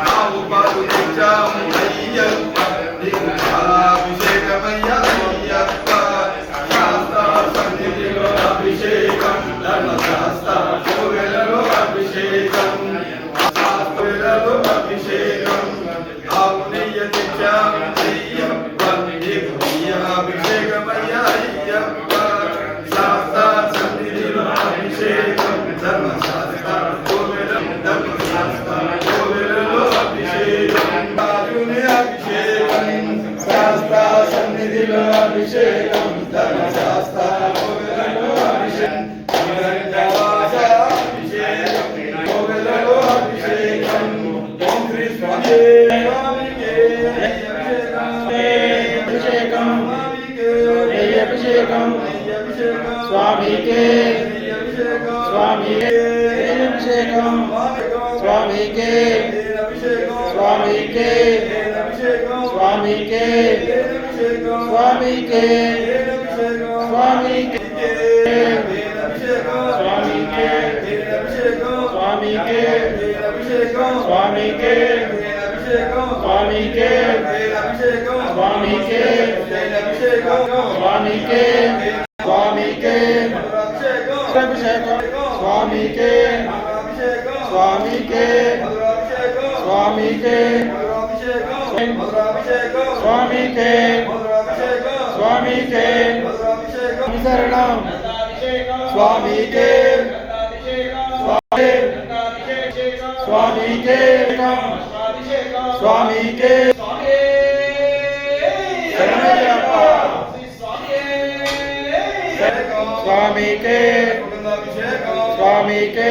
ఆవు పాలు తెచ్చాము అయ్యప్ప నీకు పాలాభిషేకమయ్య అయ్యప్ప శాస్త్ర సన్నిధిలో అభిషేకం ధర్మశాస్త్ర కోవెలలో అభిషేకం శాస్త్రలో అభిషేకం ఆవు నెయ్య తెచ్చాము అయ్యప్ప నీకు అభిషేకమయ్య అయ్యప్ప శాస్త్ర సన్నిధిలో అభిషేకం ధర్మశాస్త్ర శాస్త్ర సన్నిధిలో అభిషేకం ధర్మశాస్త్ర అభిషేకం అభిషేకం ఓం శ్రీ అభిషేకం స్వామికే స్వామికే అభిషేకం స్వామికే స్వామికే స్వామికే స్వామికే స్వామికే స్వామికే స్వామికే స్వామికే స్వామికే స్వామికే స్వామికే స్వామికే అభిషేకం స్వామికే స్వామికే స్వామికే స్వామికే స్వామికే శరణం స్వామికే స్వామికే స్వామికే శరణయ్యప్ప స్వామికే స్వామికే